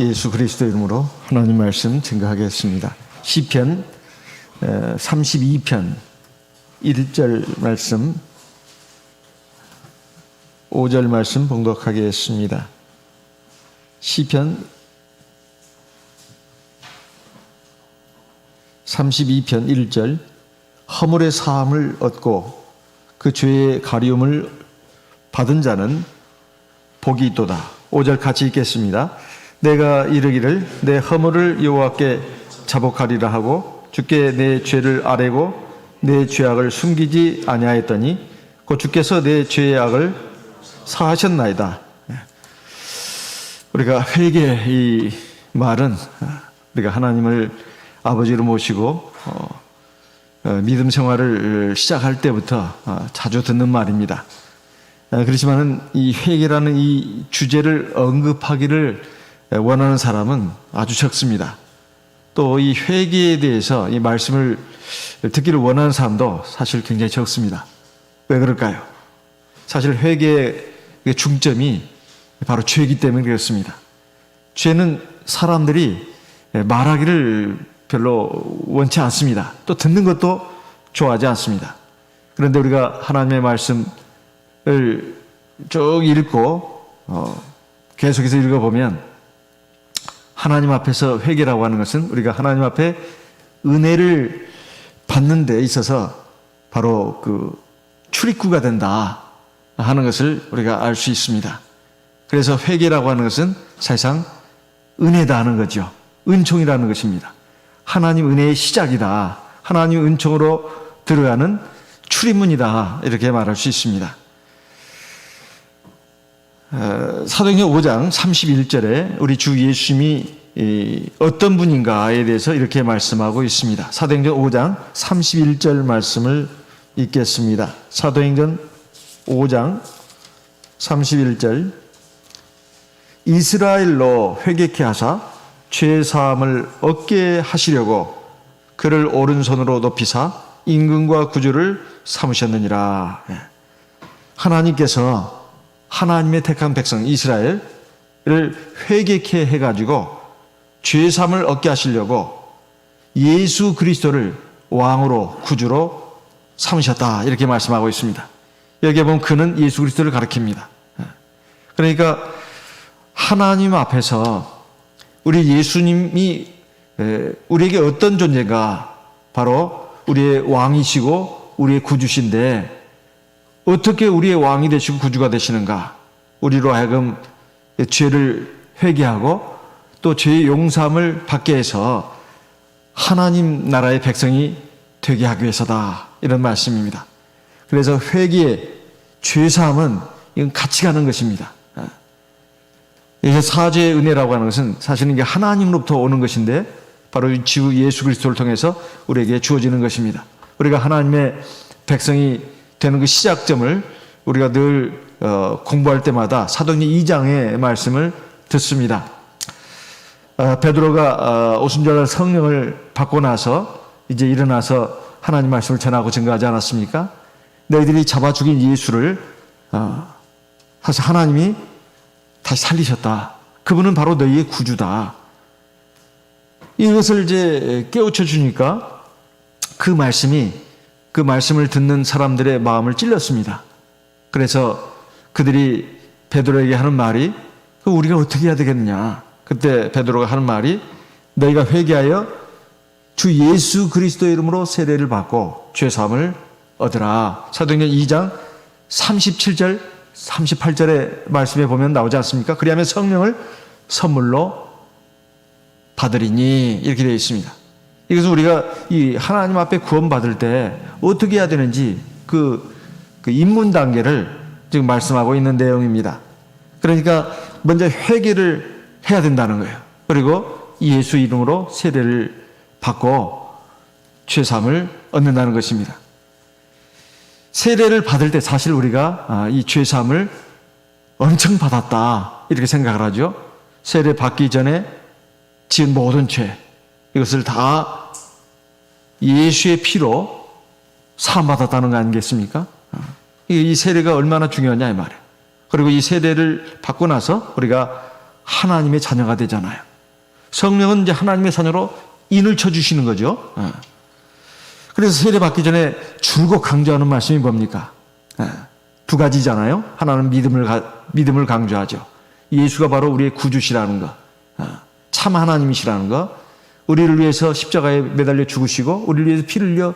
예수 그리스도 이름으로 하나님 말씀 증거하겠습니다. 시편 32편 1절 말씀 5절 말씀 봉독하겠습니다. 시편 32편 1절 허물의 사함을 얻고 그 죄의 가리움을 받은 자는 복이 있도다. 5절 같이 읽겠습니다. 내가 이르기를 내 허물을 여호와께 자복하리라 하고 주께 내 죄를 아뢰고 내 죄악을 숨기지 아니하였더니 곧 주께서 내 죄의 악을 사하셨나이다. 우리가 회개 이 말은 우리가 하나님을 아버지로 모시고 믿음 생활을 시작할 때부터 자주 듣는 말입니다. 그렇지만은 이 회개라는 이 주제를 언급하기를 원하는 사람은 아주 적습니다. 또 이 회개에 대해서 이 말씀을 듣기를 원하는 사람도 사실 굉장히 적습니다. 왜 그럴까요? 사실 회개의 중점이 바로 죄이기 때문에 그렇습니다. 죄는 사람들이 말하기를 별로 원치 않습니다. 또 듣는 것도 좋아하지 않습니다. 그런데 우리가 하나님의 말씀을 쭉 읽고 계속해서 읽어보면 하나님 앞에서 회개라고 하는 것은 우리가 하나님 앞에 은혜를 받는 데 있어서 바로 그 출입구가 된다 하는 것을 우리가 알 수 있습니다. 그래서 회개라고 하는 것은 사실상 은혜다 하는 거죠. 은총이라는 것입니다. 하나님 은혜의 시작이다. 하나님 은총으로 들어가는 출입문이다. 이렇게 말할 수 있습니다. 사도행전 5장 31절에 우리 주 예수님이 어떤 분인가에 대해서 이렇게 말씀하고 있습니다. 사도행전 5장 31절 말씀을 읽겠습니다. 사도행전 5장 31절 이스라엘로 회개케 하사 죄사함을 얻게 하시려고 그를 오른손으로 높이사 임금과 구주를 삼으셨느니라. 하나님께서 하나님의 택한 백성 이스라엘을 회개케 해가지고 죄사함을 얻게 하시려고 예수 그리스도를 왕으로 구주로 삼으셨다. 이렇게 말씀하고 있습니다. 여기에 보면 그는 예수 그리스도를 가리킵니다. 그러니까 하나님 앞에서 우리 예수님이 우리에게 어떤 존재가 바로 우리의 왕이시고 우리의 구주신데 어떻게 우리의 왕이 되시고 구주가 되시는가? 우리로 하여금 죄를 회개하고 또 죄의 용서함을 받게 해서 하나님 나라의 백성이 되게 하기 위해서다. 이런 말씀입니다. 그래서 회개, 죄사함은 이건 같이 가는 것입니다. 사죄의 은혜라고 하는 것은 사실은 이게 하나님으로부터 오는 것인데 바로 주 예수 그리스도를 통해서 우리에게 주어지는 것입니다. 우리가 하나님의 백성이 되는 그 시작점을 우리가 늘 공부할 때마다 사도행전 2장의 말씀을 듣습니다. 베드로가 오순절날 성령을 받고 나서 이제 일어나서 하나님 말씀을 전하고 증거하지 않았습니까? 너희들이 잡아 죽인 예수를 사실 하나님이 다시 살리셨다. 그분은 바로 너희의 구주다. 이것을 이제 깨우쳐 주니까 그 말씀을 듣는 사람들의 마음을 찔렀습니다. 그래서 그들이 베드로에게 하는 말이 우리가 어떻게 해야 되겠느냐. 그때 베드로가 하는 말이 너희가 회개하여 주 예수 그리스도의 이름으로 세례를 받고 죄사함을 얻으라. 사도행전 2장 37절 38절의 말씀에 보면 나오지 않습니까? 그리하면 성령을 선물로 받으리니 이렇게 되어 있습니다. 이것은 우리가 이 하나님 앞에 구원받을 때 어떻게 해야 되는지 그 입문 단계를 지금 말씀하고 있는 내용입니다. 그러니까 먼저 회개를 해야 된다는 거예요. 그리고 예수 이름으로 세례를 받고 죄사함을 얻는다는 것입니다. 세례를 받을 때 사실 우리가 이 죄사함을 엄청 받았다 이렇게 생각을 하죠. 세례 받기 전에 지은 모든 죄 이것을 다 예수의 피로 사함받았다는 거 아니겠습니까? 이 세례가 얼마나 중요하냐 이 말이에요. 그리고 이 세례를 받고 나서 우리가 하나님의 자녀가 되잖아요. 성령은 이제 하나님의 자녀로 인을 쳐주시는 거죠. 그래서 세례 받기 전에 줄곧 강조하는 말씀이 뭡니까? 두 가지잖아요. 하나는 믿음을 강조하죠. 예수가 바로 우리의 구주시라는 거, 참 하나님이시라는 거, 우리를 위해서 십자가에 매달려 죽으시고 우리를 위해서 피를 흘려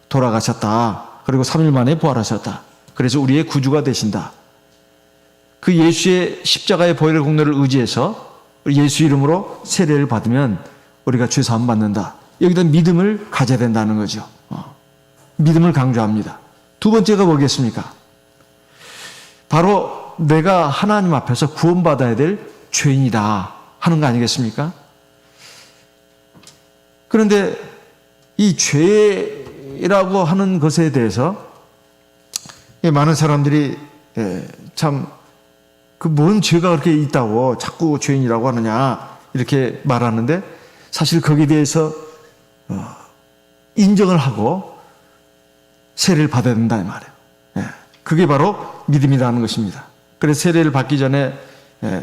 돌아가셨다. 그리고 3일 만에 부활하셨다. 그래서 우리의 구주가 되신다. 그 예수의 십자가의 보혈의 공로를 의지해서 예수 이름으로 세례를 받으면 우리가 죄 사함 받는다. 여기다 믿음을 가져야 된다는 거죠. 믿음을 강조합니다. 두 번째가 뭐겠습니까? 바로 내가 하나님 앞에서 구원받아야 될 죄인이다 하는 거 아니겠습니까? 그런데 이 죄라고 하는 것에 대해서 많은 사람들이 참 그 뭔 죄가 그렇게 있다고 자꾸 죄인이라고 하느냐 이렇게 말하는데 사실 거기에 대해서 인정을 하고 세례를 받아야 된다 이 말이에요. 그게 바로 믿음이라는 것입니다. 그래서 세례를 받기 전에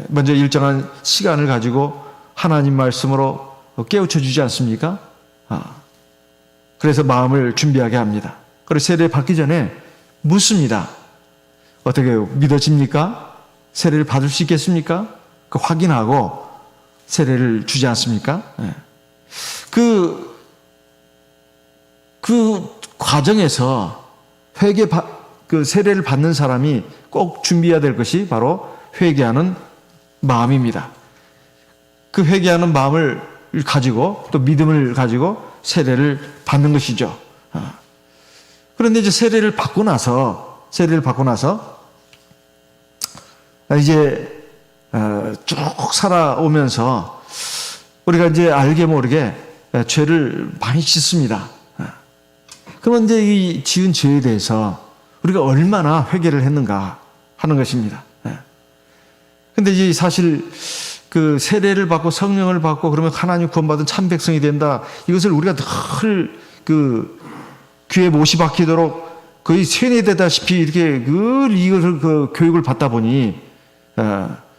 먼저 일정한 시간을 가지고 하나님 말씀으로 깨우쳐 주지 않습니까? 그래서 마음을 준비하게 합니다. 그리고 세례를 받기 전에 묻습니다. 어떻게 해요? 믿어집니까? 세례를 받을 수 있겠습니까? 그 확인하고 세례를 주지 않습니까? 그 과정에서 그 세례를 받는 사람이 꼭 준비해야 될 것이 바로 회개하는 마음입니다. 그 회개하는 마음을 가지고 또 믿음을 가지고 세례를 받는 것이죠. 그런데 이제 세례를 받고 나서 이제 쭉 살아오면서 우리가 이제 알게 모르게 죄를 많이 짓습니다. 그러면 이제 이 지은 죄에 대해서 우리가 얼마나 회개를 했는가 하는 것입니다. 근데 이제 사실 그 세례를 받고 성령을 받고 그러면 하나님 구원받은 참 백성이 된다. 이것을 우리가 늘 그 귀에 못이 박히도록 거의 세뇌되다시피 이렇게 늘 이것을 그 교육을 받다 보니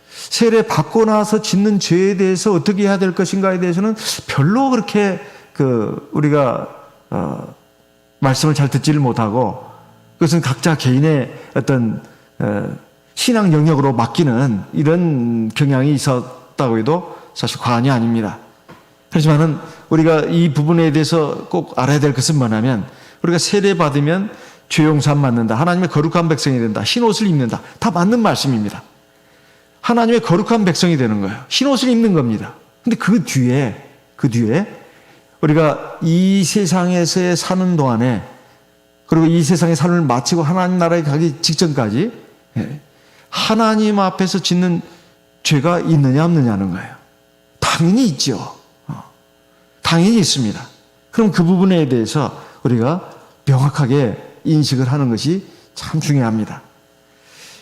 세례 받고 나서 짓는 죄에 대해서 어떻게 해야 될 것인가에 대해서는 별로 그렇게 우리가 말씀을 잘 듣지를 못하고 그것은 각자 개인의 어떤 신앙 영역으로 맡기는 이런 경향이 있었다고 해도 사실 과언이 아닙니다. 하지만은 우리가 이 부분에 대해서 꼭 알아야 될 것은 뭐냐면 우리가 세례 받으면 죄 용서함 받는다. 하나님의 거룩한 백성이 된다. 흰옷을 입는다. 다 맞는 말씀입니다. 하나님의 거룩한 백성이 되는 거예요. 흰옷을 입는 겁니다. 근데 그 뒤에 우리가 이 세상에서의 사는 동안에 그리고 이 세상의 삶을 마치고 하나님 나라에 가기 직전까지 하나님 앞에서 짓는 죄가 있느냐 없느냐는 거예요. 당연히 있죠. 당연히 있습니다. 그럼 그 부분에 대해서 우리가 명확하게 인식을 하는 것이 참 중요합니다.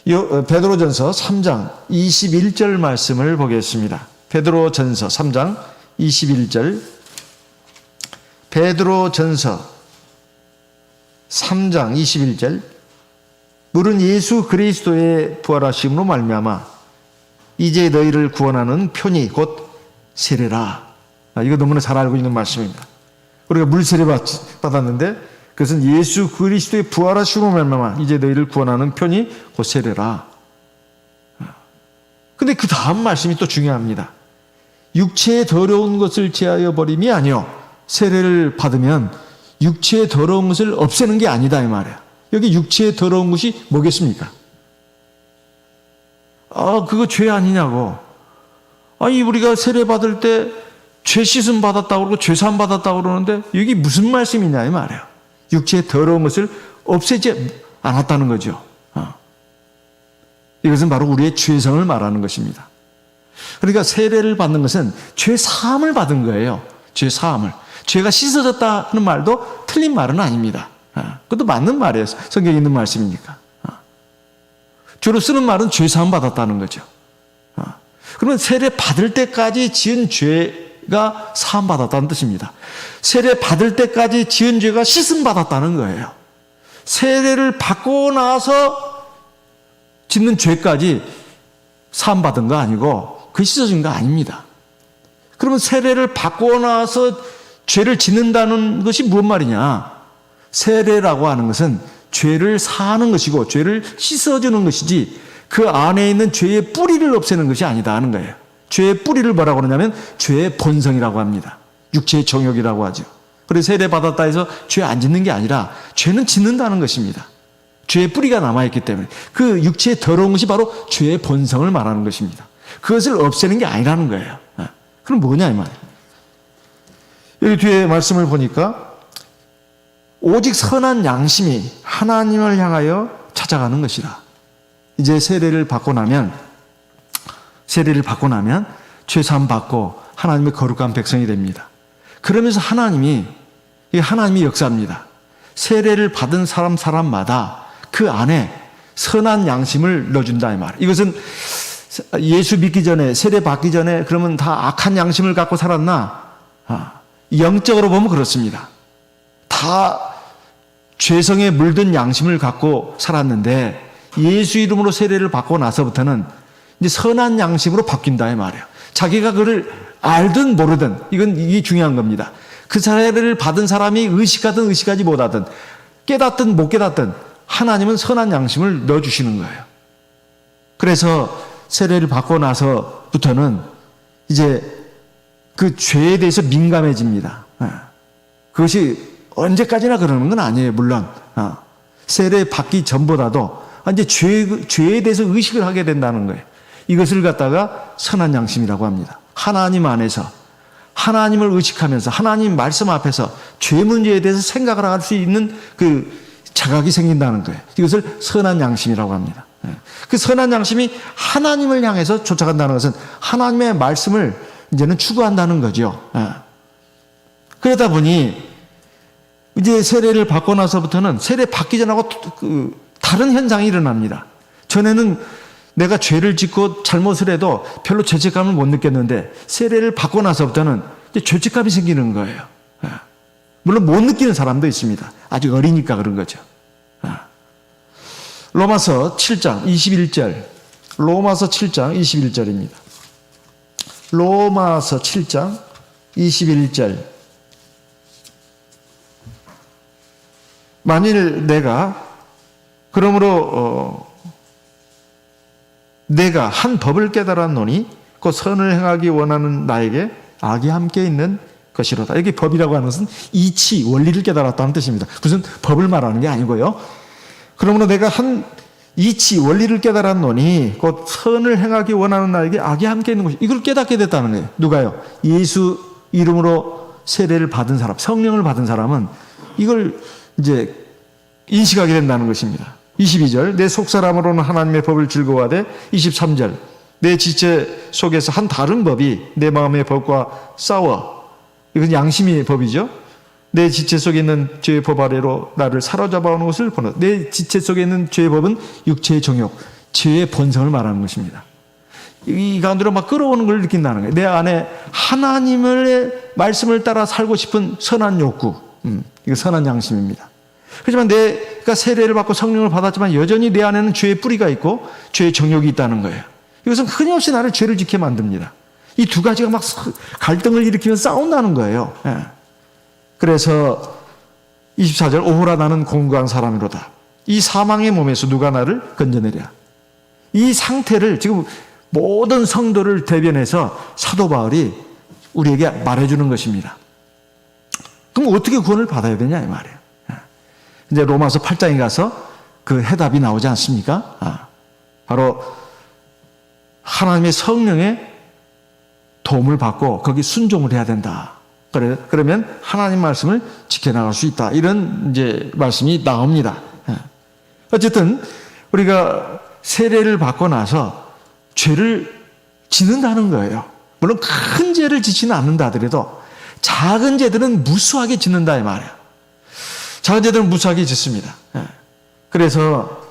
베드로전서 3장 21절 말씀을 보겠습니다. 베드로전서 3장 21절. 베드로전서 3장 21절. 물은 예수 그리스도의 부활하심으로 말미암아 이제 너희를 구원하는 편이 곧 세례라. 이거 너무나 잘 알고 있는 말씀입니다. 우리가 물세례 받았는데 그것은 예수 그리스도의 부활하심으로 말미암아 이제 너희를 구원하는 편이 곧 세례라. 근데 그 다음 말씀이 또 중요합니다. 육체의 더러운 것을 제하여 버림이 아니요 세례를 받으면 육체의 더러운 것을 없애는 게 아니다 이 말이에요. 여기 육체의 더러운 것이 뭐겠습니까? 그거 죄 아니냐고. 아니 우리가 세례 받을 때 죄 씻음 받았다고 그러고 죄 사함 받았다고 그러는데 이게 무슨 말씀이냐 이 말이에요. 육체의 더러운 것을 없애지 않았다는 거죠. 이것은 바로 우리의 죄성을 말하는 것입니다. 그러니까 세례를 받는 것은 죄 사함을 받은 거예요. 죄 사함을. 죄가 씻어졌다 하는 말도 틀린 말은 아닙니다. 그것도 맞는 말이에요. 성경에 있는 말씀이니까. 주로 쓰는 말은 죄 사함 받았다는 거죠. 그러면 세례 받을 때까지 지은 죄가 사함 받았다는 뜻입니다. 세례 받을 때까지 지은 죄가 씻음 받았다는 거예요. 세례를 받고 나서 짓는 죄까지 사함 받은 거 아니고 그 씻어진 거 아닙니다. 그러면 세례를 받고 나서 죄를 짓는다는 것이 무슨 말이냐? 세례라고 하는 것은 죄를 사하는 것이고 죄를 씻어주는 것이지 그 안에 있는 죄의 뿌리를 없애는 것이 아니다 하는 거예요. 죄의 뿌리를 뭐라고 그러냐면 죄의 본성이라고 합니다. 육체의 정욕이라고 하죠. 그래서 세례 받았다 해서 죄 안 짓는 게 아니라 죄는 짓는다는 것입니다. 죄의 뿌리가 남아있기 때문에 그 육체의 더러운 것이 바로 죄의 본성을 말하는 것입니다. 그것을 없애는 게 아니라는 거예요. 그럼 뭐냐 이 말이에요. 여기 뒤에 말씀을 보니까 오직 선한 양심이 하나님을 향하여 찾아가는 것이라. 이제 세례를 받고 나면 죄사함 받고 하나님의 거룩한 백성이 됩니다. 그러면서 하나님이 역사합니다. 세례를 받은 사람마다 그 안에 선한 양심을 넣어준다 이 말. 이것은 예수 믿기 전에 세례 받기 전에 그러면 다 악한 양심을 갖고 살았나? 영적으로 보면 그렇습니다. 다 죄성에 물든 양심을 갖고 살았는데 예수 이름으로 세례를 받고 나서부터는 이제 선한 양심으로 바뀐다 이 말이에요. 자기가 그를 알든 모르든 이게 중요한 겁니다. 그 세례를 받은 사람이 의식하든 의식하지 못하든 깨닫든 못 깨닫든 하나님은 선한 양심을 넣어주시는 거예요. 그래서 세례를 받고 나서부터는 이제 그 죄에 대해서 민감해집니다. 그것이 언제까지나 그러는 건 아니에요. 물론 세례 받기 전보다도 이제 죄에 대해서 의식을 하게 된다는 거예요. 이것을 갖다가 선한 양심이라고 합니다. 하나님 안에서 하나님을 의식하면서 하나님 말씀 앞에서 죄 문제에 대해서 생각을 할 수 있는 그 자각이 생긴다는 거예요. 이것을 선한 양심이라고 합니다. 그 선한 양심이 하나님을 향해서 쫓아간다는 것은 하나님의 말씀을 이제는 추구한다는 거죠. 그러다 보니 이제 세례를 받고 나서부터는 세례 받기 전하고 다른 현상이 일어납니다. 전에는 내가 죄를 짓고 잘못을 해도 별로 죄책감을 못 느꼈는데 세례를 받고 나서부터는 이제 죄책감이 생기는 거예요. 물론 못 느끼는 사람도 있습니다. 아직 어리니까 그런 거죠. 로마서 7장 21절. 로마서 7장 21절입니다. 로마서 7장 21절. 만일 그러므로 내가 한 법을 깨달았노니 그 선을 행하기 원하는 나에게 악이 함께 있는 것이로다. 여기 법이라고 하는 것은 이치, 원리를 깨달았다는 뜻입니다. 무슨 법을 말하는 게 아니고요. 그러므로 내가 한 이치, 원리를 깨달았노니 곧 선을 행하기 원하는 나에게 악이 함께 있는 것이 이걸 깨닫게 됐다는 거예요. 누가요? 예수 이름으로 세례를 받은 사람, 성령을 받은 사람은 이걸 이제 인식하게 된다는 것입니다. 22절 내 속사람으로는 하나님의 법을 즐거워하되 23절 내 지체 속에서 한 다른 법이 내 마음의 법과 싸워. 이건 양심의 법이죠. 내 지체 속에 있는 죄의 법 아래로 나를 사로잡아 오는 것을 보는. 내 지체 속에 있는 죄의 법은 육체의 정욕, 죄의 본성을 말하는 것입니다. 이 가운데로 막 끌어오는 걸 느낀다는 거예요. 내 안에 하나님의 말씀을 따라 살고 싶은 선한 욕구, 이거 선한 양심입니다. 하지만 내가 세례를 받고 성령을 받았지만 여전히 내 안에는 죄의 뿌리가 있고 죄의 정욕이 있다는 거예요. 이것은 끊임없이 나를 죄를 짓게 만듭니다. 이 두 가지가 막 갈등을 일으키면서 싸운다는 거예요. 그래서 24절 오호라 나는 공고한 사람이로다. 이 사망의 몸에서 누가 나를 건져내랴. 이 상태를 지금 모든 성도를 대변해서 사도 바울이 우리에게 말해주는 것입니다. 그럼 어떻게 구원을 받아야 되냐 이 말이에요. 이제 로마서 8장에 가서 그 해답이 나오지 않습니까? 바로 하나님의 성령의 도움을 받고 거기 순종을 해야 된다. 그러면 하나님 말씀을 지켜나갈 수 있다. 이런 이제 말씀이 나옵니다. 어쨌든 우리가 세례를 받고 나서 죄를 짓는다는 거예요. 물론 큰 죄를 짓지는 않는다 하더라도 작은 죄들은 무수하게 짓는다 이 말이에요. 작은 죄들은 무수하게 짓습니다. 그래서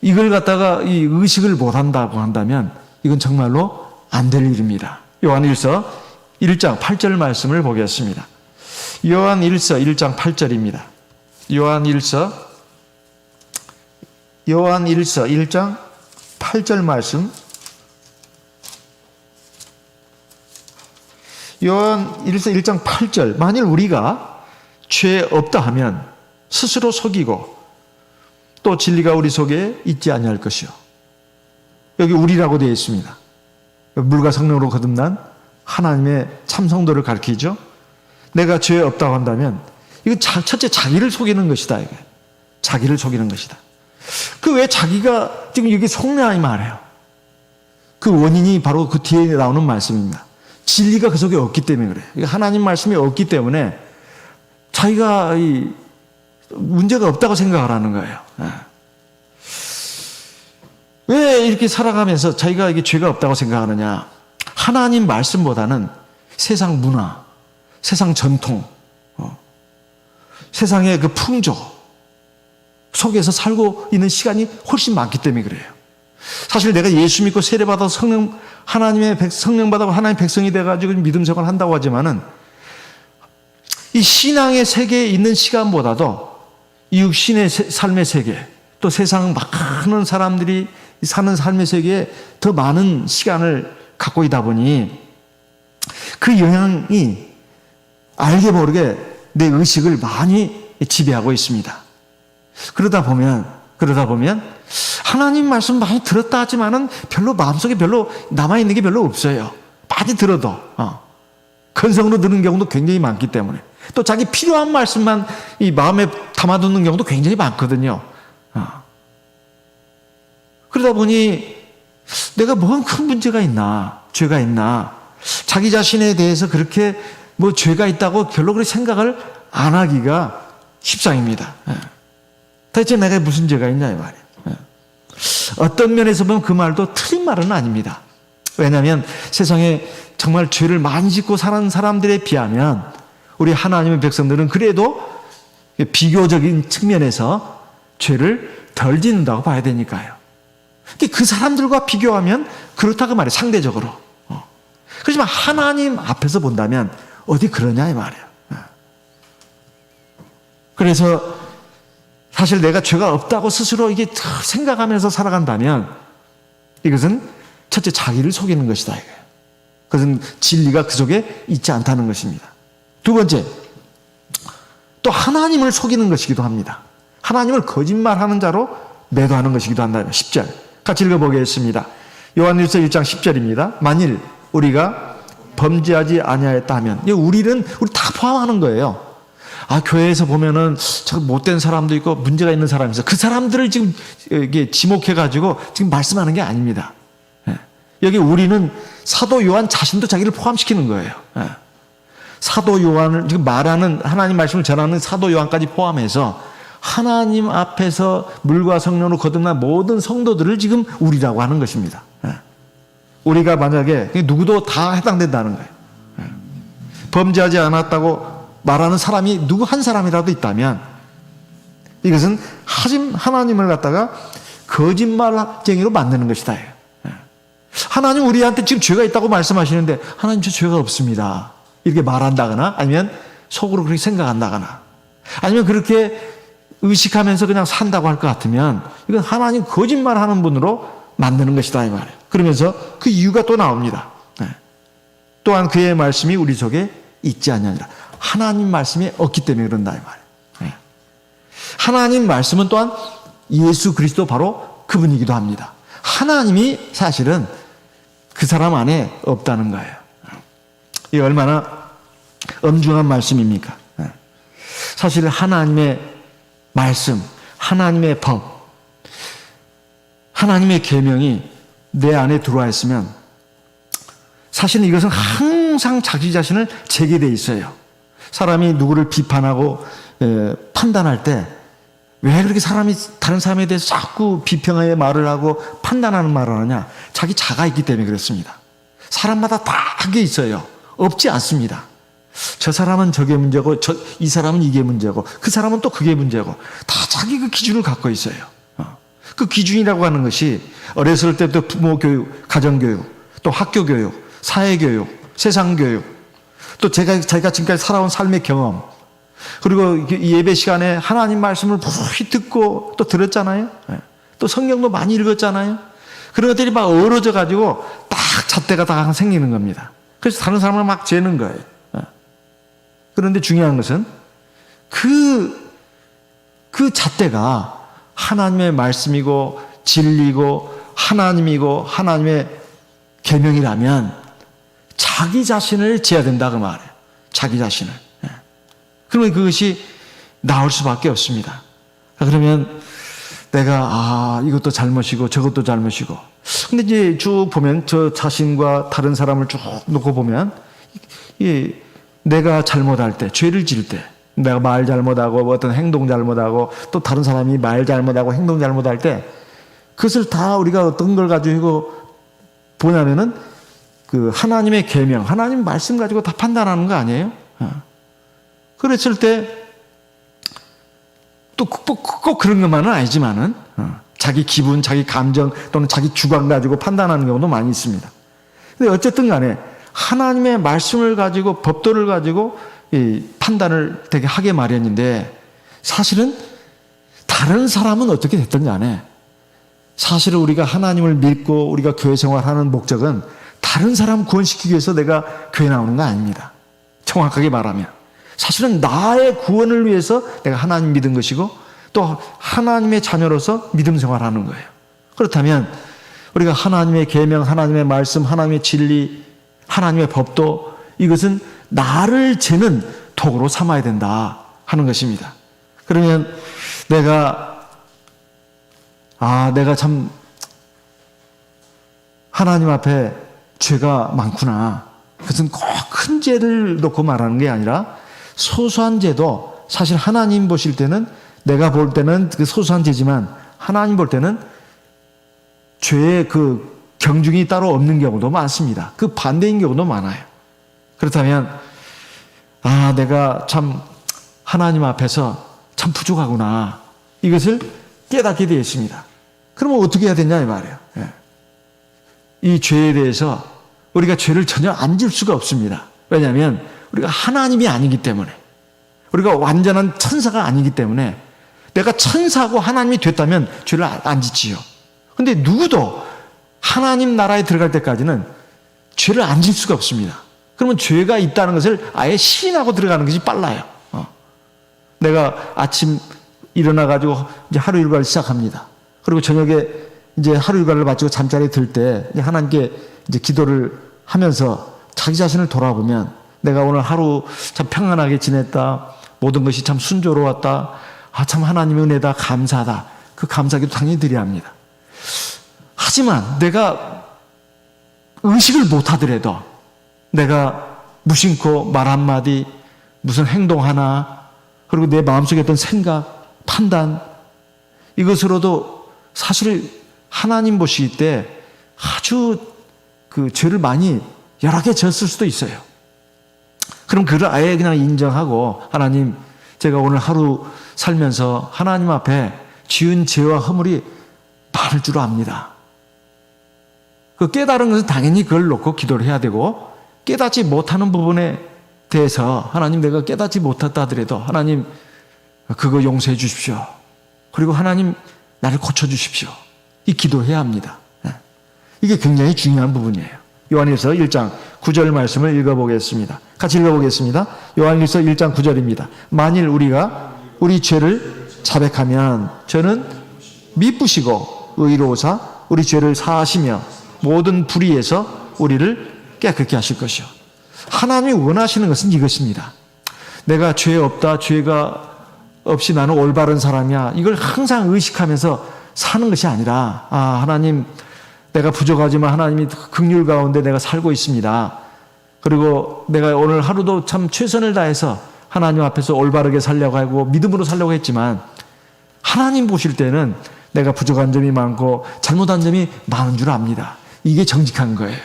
이걸 갖다가 이 의식을 못한다고 한다면 이건 정말로 안 될 일입니다. 요한일서 1장 8절 말씀을 보겠습니다. 요한일서 1장 8절입니다. 요한일서 1장 8절 말씀. 요한 1장 8절, 만일 우리가 죄 없다 하면 스스로 속이고 또 진리가 우리 속에 있지 아니할 것이요. 여기 우리라고 되어 있습니다. 물과 성령으로 거듭난 하나님의 참성도를 가리키죠. 내가 죄 없다고 한다면 이거 첫째 자기를 속이는 것이다. 이게. 자기를 속이는 것이다. 그 왜 자기가 지금 여기 속냐 이 말이에요. 그 원인이 바로 그 뒤에 나오는 말씀입니다. 진리가 그 속에 없기 때문에 그래요. 하나님 말씀이 없기 때문에 자기가 문제가 없다고 생각을 하는 거예요. 왜 이렇게 살아가면서 자기가 이게 죄가 없다고 생각하느냐? 하나님 말씀보다는 세상 문화, 세상 전통, 세상의 그 풍조 속에서 살고 있는 시간이 훨씬 많기 때문에 그래요. 사실 내가 예수 믿고 세례받아서 성령 받아서 하나님의 백성이 돼가지고 믿음 생활을 한다고 하지만은 이 신앙의 세계에 있는 시간보다도 이 육신의 삶의 세계, 또 세상 많은 사람들이 사는 삶의 세계에 더 많은 시간을 갖고 있다 보니 그 영향이 알게 모르게 내 의식을 많이 지배하고 있습니다. 그러다 보면 하나님 말씀 많이 들었다 하지만은 별로 마음속에 별로 남아있는 게 별로 없어요. 많이 들어도 건성으로 들은 경우도 굉장히 많기 때문에 또 자기 필요한 말씀만 이 마음에 담아두는 경우도 굉장히 많거든요. 그러다 보니 내가 뭔 큰 문제가 있나, 죄가 있나, 자기 자신에 대해서 그렇게 뭐 죄가 있다고 별로 그렇게 생각을 안 하기가 십상입니다. 대체 내가 무슨 죄가 있냐 이 말이에요. 어떤 면에서 보면 그 말도 틀린 말은 아닙니다. 왜냐하면 세상에 정말 죄를 많이 짓고 사는 사람들에 비하면 우리 하나님의 백성들은 그래도 비교적인 측면에서 죄를 덜 짓는다고 봐야 되니까요. 그 사람들과 비교하면 그렇다고 말이에요. 상대적으로. 그렇지만 하나님 앞에서 본다면 어디 그러냐 이 말이에요. 그래서 사실 내가 죄가 없다고 스스로 이게 생각하면서 살아간다면 이것은 첫째 자기를 속이는 것이다. 그것은 진리가 그 속에 있지 않다는 것입니다. 두 번째, 또 하나님을 속이는 것이기도 합니다. 하나님을 거짓말하는 자로 매도하는 것이기도 한다. 10절 같이 읽어보겠습니다. 요한일서 1장 10절입니다. 만일 우리가 범죄하지 아니하였다 하면, 우리 다 포함하는 거예요. 교회에서 보면은 저 못된 사람도 있고 문제가 있는 사람이 있어. 그 사람들을 지금 이게 지목해가지고 지금 말씀하는 게 아닙니다. 여기 우리는 사도 요한 자신도 자기를 포함시키는 거예요. 사도 요한을 지금 말하는 하나님 말씀을 전하는 사도 요한까지 포함해서 하나님 앞에서 물과 성령으로 거듭난 모든 성도들을 지금 우리라고 하는 것입니다. 우리가 만약에 누구도 다 해당된다는 거예요. 범죄하지 않았다고 말하는 사람이 누구 한 사람이라도 있다면 이것은 하나님을 갖다가 거짓말쟁이로 만드는 것이다. 하나님 우리한테 지금 죄가 있다고 말씀하시는데 하나님 저 죄가 없습니다. 이렇게 말한다거나 아니면 속으로 그렇게 생각한다거나 아니면 그렇게 의식하면서 그냥 산다고 할 것 같으면 이건 하나님 거짓말하는 분으로 만드는 것이다 이 말이에요. 그러면서 그 이유가 또 나옵니다. 또한 그의 말씀이 우리 속에 있지 않느니라. 하나님 말씀이 없기 때문에 그런다 이 말이에요. 하나님 말씀은 또한 예수 그리스도 바로 그분이기도 합니다. 하나님이 사실은 그 사람 안에 없다는 거예요. 이게 얼마나 엄중한 말씀입니까? 사실 하나님의 말씀, 하나님의 법, 하나님의 계명이 내 안에 들어와 있으면 사실은 이것은 항상 자기 자신을 제게돼 있어요. 사람이 누구를 비판하고 판단할 때 왜 그렇게 사람이 다른 사람에 대해서 자꾸 비평의 말을 하고 판단하는 말을 하냐? 자기 자가 있기 때문에 그렇습니다. 사람마다 다 그게 있어요. 없지 않습니다. 저 사람은 저게 문제고 이 사람은 이게 문제고 그 사람은 또 그게 문제고 다 자기 그 기준을 갖고 있어요. 그 기준이라고 하는 것이 어렸을 때부터 부모 교육, 가정 교육, 또 학교 교육, 사회 교육, 세상 교육, 또 자기가 지금까지 살아온 삶의 경험, 그리고 예배 시간에 하나님 말씀을 무수히 듣고 또 들었잖아요. 또 성경도 많이 읽었잖아요. 그런 것들이 막 어우러져 가지고 딱 잣대가 다 생기는 겁니다. 그래서 다른 사람을 막 재는 거예요. 그런데 중요한 것은 그 잣대가 하나님의 말씀이고 진리고 하나님이고 하나님의 계명이라면 자기 자신을 재야 된다 그 말이에요. 자기 자신을. 그러면 그것이 나올 수밖에 없습니다. 그러면 내가 이것도 잘못이고 저것도 잘못이고, 근데 이제 쭉 보면 저 자신과 다른 사람을 쭉 놓고 보면 내가 잘못할 때, 죄를 지을 때, 내가 말 잘못하고 어떤 행동 잘못하고 또 다른 사람이 말 잘못하고 행동 잘못할 때 그것을 다 우리가 어떤 걸 가지고 보냐면은 그 하나님의 계명, 하나님 말씀 가지고 다 판단하는 거 아니에요? 그랬을 때 또 꼭 그런 것만은 아니지만은 자기 기분, 자기 감정 또는 자기 주관 가지고 판단하는 경우도 많이 있습니다. 근데 어쨌든 간에 하나님의 말씀을 가지고 법도를 가지고 이 판단을 되게 하게 마련인데, 사실은 다른 사람은 어떻게 됐든 간에 사실은 우리가 하나님을 믿고 우리가 교회 생활하는 목적은 다른 사람 구원시키기 위해서 내가 교회 나오는 거 아닙니다. 정확하게 말하면 사실은 나의 구원을 위해서 내가 하나님 믿은 것이고 또 하나님의 자녀로서 믿음 생활하는 거예요. 그렇다면 우리가 하나님의 계명, 하나님의 말씀, 하나님의 진리, 하나님의 법도, 이것은 나를 재는 도구로 삼아야 된다 하는 것입니다. 그러면 내가 참 하나님 앞에 죄가 많구나. 그것은 꼭 큰 죄를 놓고 말하는 게 아니라 소소한 죄도 사실 하나님 보실 때는, 내가 볼 때는 그 소소한 죄지만 하나님 볼 때는 죄의 그 경중이 따로 없는 경우도 많습니다. 그 반대인 경우도 많아요. 그렇다면 내가 참 하나님 앞에서 참 부족하구나, 이것을 깨닫게 되어 있습니다. 그러면 어떻게 해야 되냐 이 말이에요. 이 죄에 대해서 우리가 죄를 전혀 안 질 수가 없습니다. 왜냐하면 우리가 하나님이 아니기 때문에, 우리가 완전한 천사가 아니기 때문에, 내가 천사고 하나님이 됐다면 죄를 안 짓지요. 근데 누구도 하나님 나라에 들어갈 때까지는 죄를 안 질 수가 없습니다. 그러면 죄가 있다는 것을 아예 시인하고 들어가는 것이 빨라요. 내가 아침 일어나가지고 이제 하루 일과를 시작합니다. 그리고 저녁에 이제 하루 일과를 마치고 잠자리에 들 때 하나님께 이제 기도를 하면서 자기 자신을 돌아보면, 내가 오늘 하루 참 평안하게 지냈다, 모든 것이 참 순조로웠다, 참 하나님의 은혜다, 감사하다, 그 감사기도 당연히 드려야 합니다. 하지만 내가 의식을 못하더라도 내가 무심코 말 한마디, 무슨 행동 하나, 그리고 내 마음속에 어떤 생각, 판단, 이것으로도 사실 하나님 보실 때 아주 그 죄를 많이 여러 개 졌을 수도 있어요. 그럼 그걸 아예 그냥 인정하고, 하나님, 제가 오늘 하루 살면서 하나님 앞에 지은 죄와 허물이 많을 줄 압니다. 그 깨달은 것은 당연히 그걸 놓고 기도를 해야 되고, 깨닫지 못하는 부분에 대해서 하나님, 내가 깨닫지 못했다 하더라도 하나님 그거 용서해 주십시오. 그리고 하나님 나를 고쳐주십시오. 이 기도해야 합니다. 이게 굉장히 중요한 부분이에요. 요한일서 1장 9절 말씀을 읽어보겠습니다. 같이 읽어보겠습니다. 요한일서 1장 9절입니다. 만일 우리가 우리 죄를 자백하면 저는 미쁘시고 의로우사 우리 죄를 사하시며 모든 불의에서 우리를 깨끗게 하실 것이요. 하나님이 원하시는 것은 이것입니다. 내가 죄 없다, 죄가 없이 나는 올바른 사람이야, 이걸 항상 의식하면서 사는 것이 아니라, 하나님, 내가 부족하지만 하나님이 긍휼 가운데 내가 살고 있습니다. 그리고 내가 오늘 하루도 참 최선을 다해서 하나님 앞에서 올바르게 살려고 하고 믿음으로 살려고 했지만, 하나님 보실 때는 내가 부족한 점이 많고 잘못한 점이 많은 줄 압니다. 이게 정직한 거예요.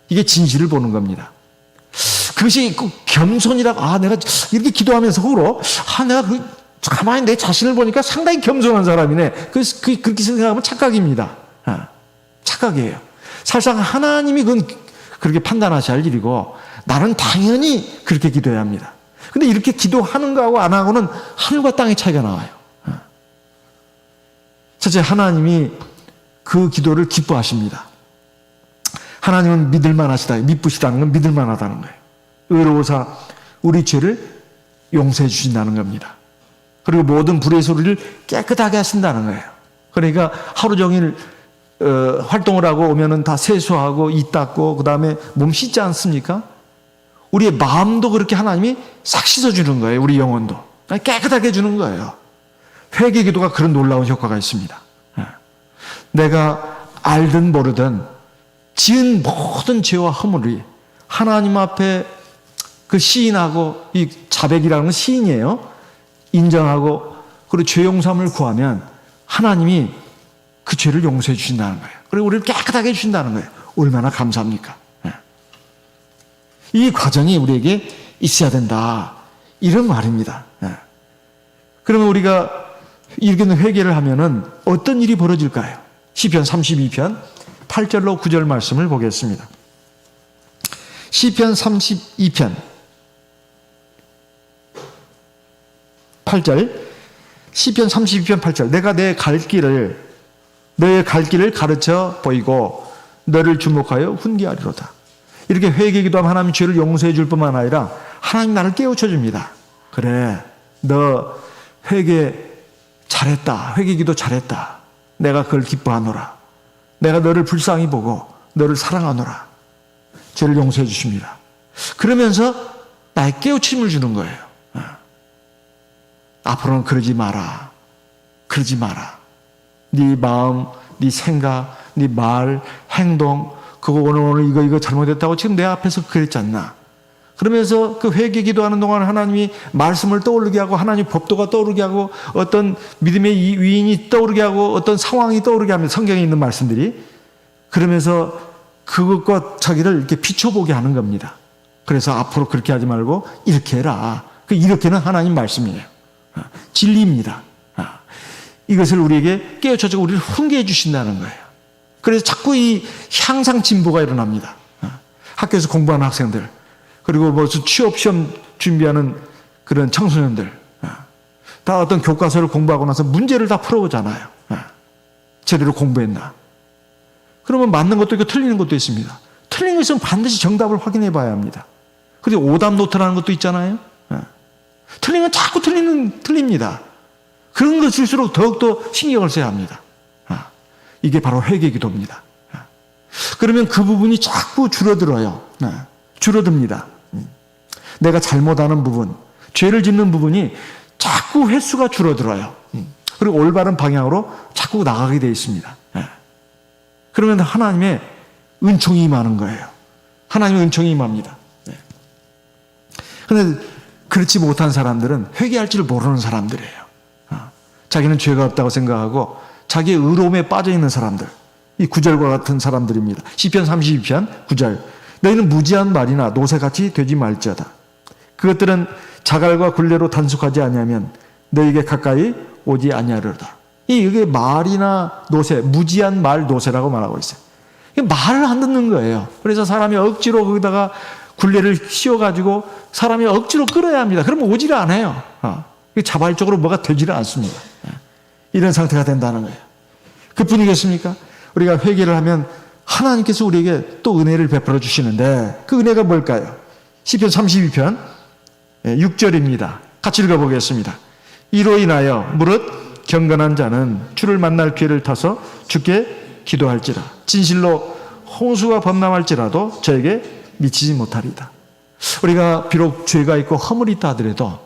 이게 진실을 보는 겁니다. 그것이 꼭 겸손이라고, 내가 이렇게 기도하면서 속으로, 내가 가만히 내 자신을 보니까 상당히 겸손한 사람이네, 그렇게 생각하면 착각입니다. 착각이에요. 사실상 하나님이 그건 그렇게 판단하셔야 할 일이고, 나는 당연히 그렇게 기도해야 합니다. 근데 이렇게 기도하는 거하고 안 하고는 하늘과 땅의 차이가 나와요. 첫째, 하나님이 그 기도를 기뻐하십니다. 하나님은 믿을만하시다. 믿으시다는 건 믿을만하다는 거예요. 의로우사 우리 죄를 용서해 주신다는 겁니다. 그리고 모든 불의 소리를 깨끗하게 하신다는 거예요. 그러니까 하루 종일 활동을 하고 오면은 다 세수하고 이 닦고 그 다음에 몸 씻지 않습니까? 우리의 마음도 그렇게 하나님이 싹 씻어주는 거예요. 우리 영혼도 깨끗하게 해주는 거예요. 회개 기도가 그런 놀라운 효과가 있습니다. 내가 알든 모르든 지은 모든 죄와 허물이 하나님 앞에 그 시인하고, 이 자백이라는 건 시인이에요. 인정하고 그리고 죄 용서함을 구하면 하나님이 그 죄를 용서해 주신다는 거예요. 그리고 우리를 깨끗하게 해주신다는 거예요. 얼마나 감사합니까? 이 과정이 우리에게 있어야 된다, 이런 말입니다. 그러면 우리가 이렇게 회개를 하면은 어떤 일이 벌어질까요? 시편 32편 8절로 9절 말씀을 보겠습니다. 시편 32편 8절, 시편 32편 8절. 내가 너의 갈 길을 가르쳐 보이고 너를 주목하여 훈계하리로다. 이렇게 회개 기도하면 하나님 죄를 용서해 줄 뿐만 아니라 하나님 나를 깨우쳐 줍니다. 그래, 너 회개 잘했다. 회개 기도 잘했다. 내가 그걸 기뻐하노라. 내가 너를 불쌍히 보고 너를 사랑하노라. 죄를 용서해 주십니다. 그러면서 나의 깨우침을 주는 거예요. 앞으로는 그러지 마라. 그러지 마라. 네 마음, 네 생각, 네 말, 행동, 그거 오늘 이거 잘못했다고 지금 내 앞에서 그랬지 않나. 그러면서 그 회개 기도하는 동안 하나님이 말씀을 떠오르게 하고, 하나님 법도가 떠오르게 하고, 어떤 믿음의 위인이 떠오르게 하고, 어떤 상황이 떠오르게 하면, 성경에 있는 말씀들이, 그러면서 그것과 자기를 이렇게 비춰보게 하는 겁니다. 그래서 앞으로 그렇게 하지 말고 이렇게 해라. 그 이렇게는 하나님 말씀이에요. 진리입니다. 이것을 우리에게 깨우쳐주고 우리를 훈계해 주신다는 거예요. 그래서 자꾸 이 향상 진보가 일어납니다. 학교에서 공부하는 학생들, 그리고 뭐 취업 시험 준비하는 그런 청소년들, 다 어떤 교과서를 공부하고 나서 문제를 다 풀어보잖아요. 제대로 공부했나? 그러면 맞는 것도 있고 틀리는 것도 있습니다. 틀린 것은 반드시 정답을 확인해 봐야 합니다. 그리고 오답 노트라는 것도 있잖아요. 틀린 건 자꾸 틀립니다. 그런 것일수록 더욱더 신경을 써야 합니다. 이게 바로 회개 기도입니다. 그러면 그 부분이 자꾸 줄어들어요. 줄어듭니다. 내가 잘못하는 부분, 죄를 짓는 부분이 자꾸 횟수가 줄어들어요. 그리고 올바른 방향으로 자꾸 나가게 되어 있습니다. 그러면 하나님의 은총이 임하는 거예요. 하나님의 은총이 임합니다. 그런데 그렇지 못한 사람들은 회개할 줄 모르는 사람들이에요. 자기는 죄가 없다고 생각하고 자기의 의로움에 빠져있는 사람들, 이 9절과 같은 사람들입니다. 시편 32편 9절. 너희는 무지한 말이나 노새같이 되지 말지어다. 그것들은 자갈과 굴레로 단속하지 아니하면 너희에게 가까이 오지 아니하리로다. 이게 말이나 노새, 무지한 말 노새라고 말하고 있어요. 말을 안 듣는 거예요. 그래서 사람이 억지로 거기다가 굴레를 씌워가지고 사람이 억지로 끌어야 합니다. 그러면 오지를 않아요. 자발적으로 뭐가 되지를 않습니다. 이런 상태가 된다는 거예요. 그뿐이겠습니까? 우리가 회개를 하면 하나님께서 우리에게 또 은혜를 베풀어 주시는데, 그 은혜가 뭘까요? 시편 32편 6절입니다. 같이 읽어보겠습니다. 이로 인하여 무릇 경건한 자는 주를 만날 기회를 타서 주께 기도할지라. 진실로 홍수가 범람할지라도 저에게 미치지 못하리다. 우리가 비록 죄가 있고 허물이 있다 하더라도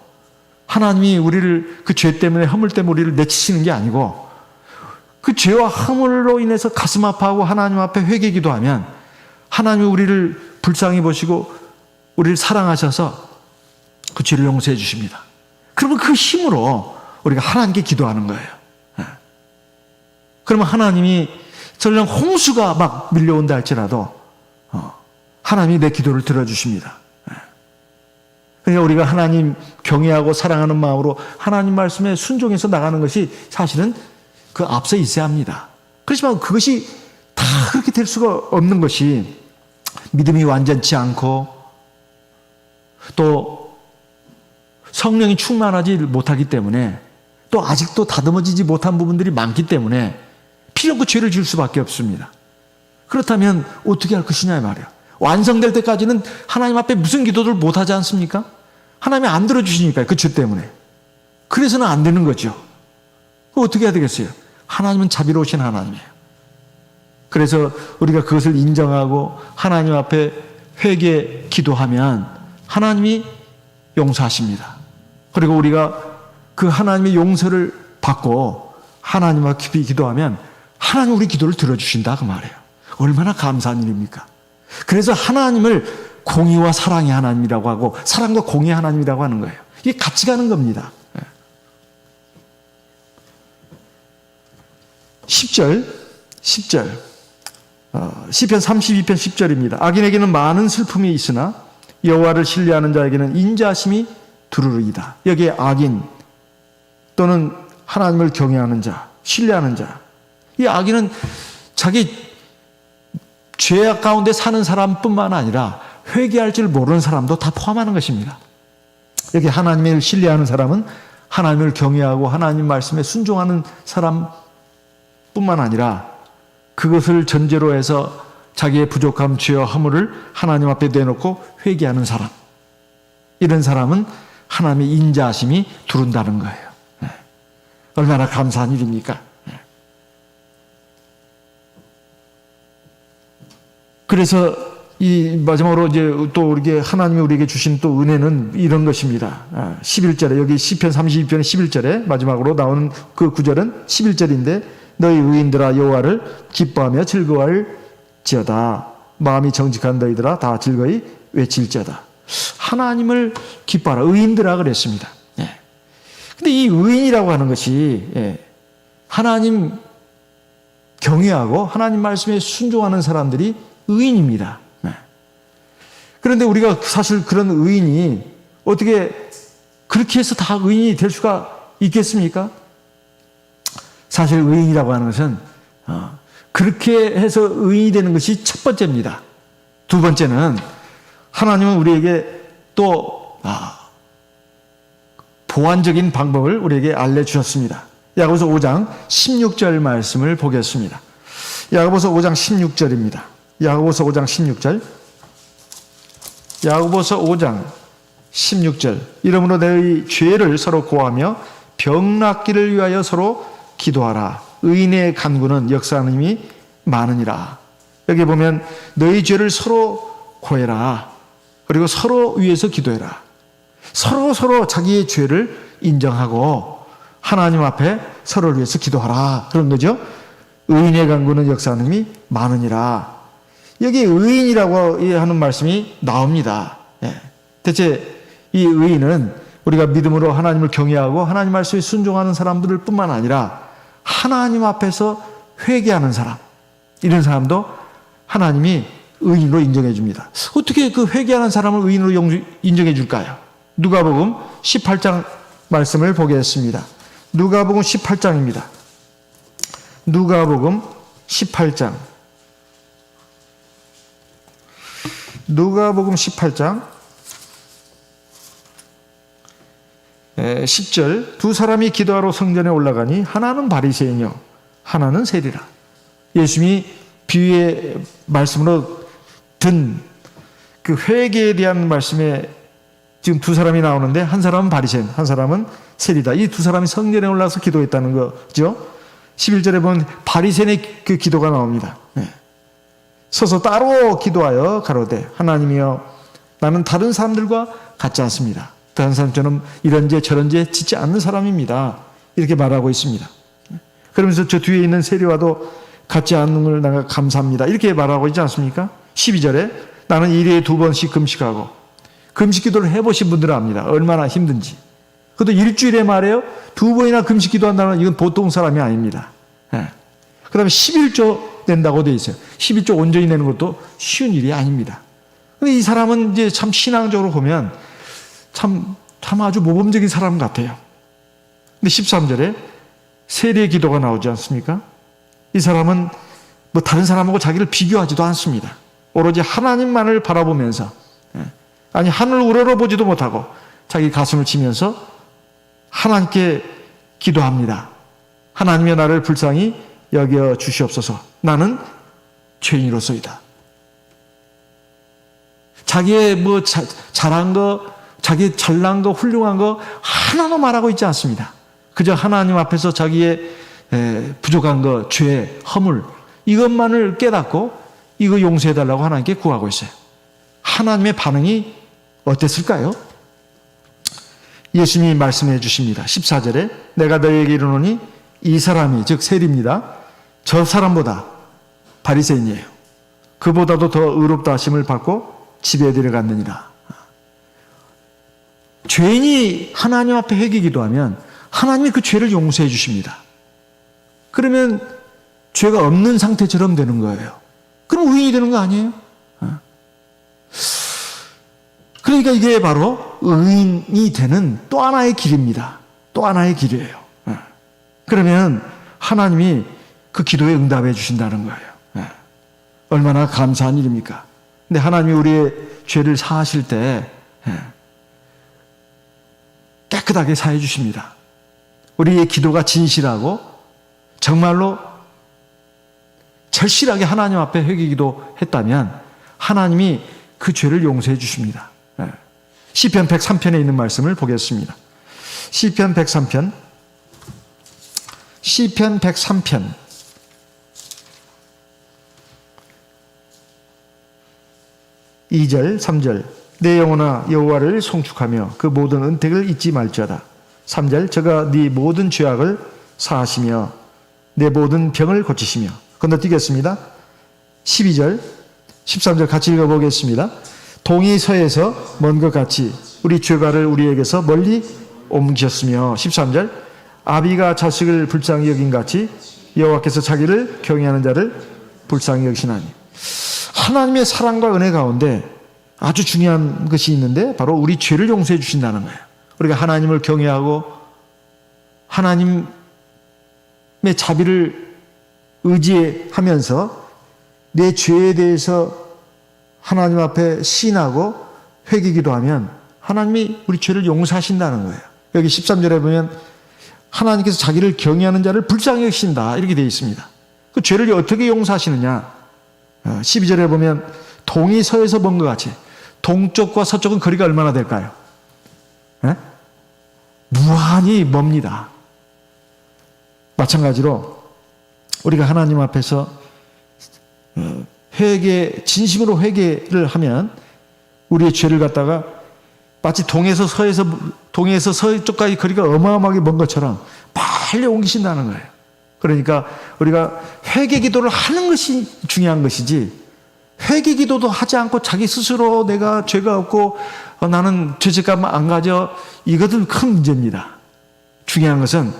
하나님이 우리를 그 죄 때문에, 허물 때문에 우리를 내치시는 게 아니고, 그 죄와 허물로 인해서 가슴 아파하고 하나님 앞에 회개 기도하면 하나님이 우리를 불쌍히 보시고 우리를 사랑하셔서 그 죄를 용서해 주십니다. 그러면 그 힘으로 우리가 하나님께 기도하는 거예요. 그러면 하나님이 설령 홍수가 막 밀려온다 할지라도 하나님이 내 기도를 들어주십니다. 그러니까 우리가 하나님 경외하고 사랑하는 마음으로 하나님 말씀에 순종해서 나가는 것이 사실은 그 앞서 있어야 합니다. 그렇지만 그것이 다 그렇게 될 수가 없는 것이, 믿음이 완전치 않고 또 성령이 충만하지 못하기 때문에, 또 아직도 다듬어지지 못한 부분들이 많기 때문에 필요 없고 죄를 지을 수밖에 없습니다. 그렇다면 어떻게 할 것이냐 말이야. 완성될 때까지는 하나님 앞에 무슨 기도를 못하지 않습니까? 하나님이 안 들어주시니까요. 그 죄 때문에. 그래서는 안 되는 거죠. 어떻게 해야 되겠어요? 하나님은 자비로우신 하나님이에요. 그래서 우리가 그것을 인정하고 하나님 앞에 회개 기도하면 하나님이 용서하십니다. 그리고 우리가 그 하나님의 용서를 받고 하나님 앞에 깊이 기도하면 하나님 우리 기도를 들어주신다 그 말이에요. 얼마나 감사한 일입니까? 그래서 하나님을 공의와 사랑의 하나님이라고 하고 사랑과 공의의 하나님이라고 하는 거예요. 이게 같이 가는 겁니다. 10절 시편 32편 10절입니다. 악인에게는 많은 슬픔이 있으나 여호와를 신뢰하는 자에게는 인자하심이 두루루이다. 여기에 악인 또는 하나님을 경외하는 자, 신뢰하는 자. 이 악인은 자기 죄악 가운데 사는 사람뿐만 아니라 회개할 줄 모르는 사람도 다 포함하는 것입니다. 여기 하나님을 신뢰하는 사람은 하나님을 경외하고 하나님 말씀에 순종하는 사람뿐만 아니라 그것을 전제로 해서 자기의 부족함, 죄와 허물을 하나님 앞에 내놓고 회개하는 사람. 이런 사람은 하나님의 인자하심이 두른다는 거예요. 얼마나 감사한 일입니까? 그래서 이 마지막으로 이제 또 우리에게 하나님이 우리에게 주신 또 은혜는 이런 것입니다. 11절에 여기 시편 32편 11절에 마지막으로 나오는 그 구절은 11절인데 너희 의인들아 여호와를 기뻐하며 즐거워할지어다. 마음이 정직한 너희들아 다 즐거이 외칠지어다. 하나님을 기뻐하라. 의인들아 그랬습니다. 근데 이 의인이라고 하는 것이 하나님 경외하고 하나님 말씀에 순종하는 사람들이 의인입니다. 그런데 우리가 사실 그런 의인이 어떻게 그렇게 해서 다 의인이 될 수가 있겠습니까? 사실 의인이라고 하는 것은 그렇게 해서 의인이 되는 것이 첫 번째입니다. 두 번째는 하나님은 우리에게 또 보완적인 방법을 우리에게 알려주셨습니다. 야고보서 5장 16절 말씀을 보겠습니다. 야고보서 5장 16절입니다. 야고보서 5장 16절. 야고보서 5장 16절. 이러므로 너희 죄를 서로 고하며 병 낫기를 위하여 서로 기도하라. 의인의 간구는 역사하님이 많으니라. 여기 보면 너희 죄를 서로 고해라. 그리고 서로 위해서 기도해라. 서로 자기의 죄를 인정하고 하나님 앞에 서로를 위해서 기도하라. 그런 거죠. 의인의 간구는 역사하님이 많으니라. 여기 의인이라고 하는 말씀이 나옵니다. 대체 이 의인은 우리가 믿음으로 하나님을 경외하고 하나님 말씀에 순종하는 사람들 뿐만 아니라 하나님 앞에서 회개하는 사람, 이런 사람도 하나님이 의인으로 인정해 줍니다. 어떻게 그 회개하는 사람을 의인으로 인정해 줄까요? 누가복음 18장 말씀을 보겠습니다. 누가복음 18장입니다. 누가복음 18장. 누가복음 18장 10절. 두 사람이 기도하러 성전에 올라가니 하나는 바리새인이요 하나는 세리라. 예수님이 비유의 말씀으로 든 그 회개에 대한 말씀에 지금 두 사람이 나오는데 한 사람은 바리새인, 한 사람은 세리다. 이 두 사람이 성전에 올라서 기도했다는 거죠. 11절에 보면 바리새인의 그 기도가 나옵니다. 서서 따로 기도하여 가로되 하나님이여 나는 다른 사람들과 같지 않습니다. 다른 사람처럼 이런 죄 저런 죄 짓지 않는 사람입니다. 이렇게 말하고 있습니다. 그러면서 저 뒤에 있는 세리와도 같지 않는 걸 내가 감사합니다. 이렇게 말하고 있지 않습니까? 12절에 나는 일일에 2번씩 금식하고 금식 기도를 해보신 분들은 압니다. 얼마나 힘든지. 그것도 일주일에 말해요. 2번이나 금식 기도한다는 건 이건 보통 사람이 아닙니다. 그 다음에 11조 낸다고 돼 있어요. 11조 온전히 내는 것도 쉬운 일이 아닙니다. 근데 이 사람은 이제 참 신앙적으로 보면 참 아주 모범적인 사람 같아요. 근데 13절에 세리의 기도가 나오지 않습니까? 이 사람은 뭐 다른 사람하고 자기를 비교하지도 않습니다. 오로지 하나님만을 바라보면서, 아니 하늘 우러러보지도 못하고 자기 가슴을 치면서 하나님께 기도합니다. 하나님의 나를 불쌍히 여겨 주시옵소서. 나는 죄인으로서이다. 자기의 잘한 거, 자기 잘난 거, 훌륭한 거 하나도 말하고 있지 않습니다. 그저 하나님 앞에서 자기의 부족한 거, 죄, 허물 이것만을 깨닫고 이거 용서해달라고 하나님께 구하고 있어요. 하나님의 반응이 어땠을까요? 예수님이 말씀해 주십니다. 14절에 내가 너희에게 이르노니 이 사람이 즉 세리입니다. 저 사람보다 바리새인이에요. 그보다도 더 의롭다 하심을 받고 집에 들어갔느니라. 죄인이 하나님 앞에 회개 기도하면 하나님이 그 죄를 용서해 주십니다. 그러면 죄가 없는 상태처럼 되는 거예요. 그럼 의인이 되는 거 아니에요? 그러니까 이게 바로 의인이 되는 또 하나의 길입니다. 또 하나의 길이에요. 그러면 하나님이 그 기도에 응답해 주신다는 거예요. 얼마나 감사한 일입니까? 근데 하나님이 우리의 죄를 사하실 때 깨끗하게 사해 주십니다. 우리의 기도가 진실하고 정말로 절실하게 하나님 앞에 회개 기도했다면 하나님이 그 죄를 용서해 주십니다. 시편 103편에 있는 말씀을 보겠습니다. 시편 103편 2절 3절 내 영혼아 여호와를 송축하며 그 모든 은택을 잊지 말지어다. 3절 저가 네 모든 죄악을 사하시며 내 모든 병을 고치시며. 건너뛰겠습니다. 12절 13절 같이 읽어보겠습니다. 동이 서에서 먼 것 같이 우리 죄가를 우리에게서 멀리 옮기셨으며. 13절 아비가 자식을 불쌍히 여긴 같이 여호와께서 자기를 경외하는 자를 불쌍히 여기시나니. 하나님의 사랑과 은혜 가운데 아주 중요한 것이 있는데 바로 우리 죄를 용서해 주신다는 거예요. 우리가 하나님을 경외하고 하나님의 자비를 의지하면서 내 죄에 대해서 하나님 앞에 시인하고 회개기도 하면 하나님이 우리 죄를 용서하신다는 거예요. 여기 13절에 보면 하나님께서 자기를 경외하는 자를 불쌍히 여기신다 이렇게 되어 있습니다. 그 죄를 어떻게 용서하시느냐? 12절에 보면 동이 서에서 먼 것 같이. 동쪽과 서쪽은 거리가 얼마나 될까요? 무한히 멉니다. 마찬가지로 우리가 하나님 앞에서 진심으로 회개를 하면 우리의 죄를 갖다가 마치 동에서 서쪽까지 거리가 어마어마하게 먼 것처럼 빨리 옮기신다는 거예요. 그러니까 우리가 회개 기도를 하는 것이 중요한 것이지 회개 기도도 하지 않고 자기 스스로 내가 죄가 없고 나는 죄책감 안 가져 이것은 큰 문제입니다. 중요한 것은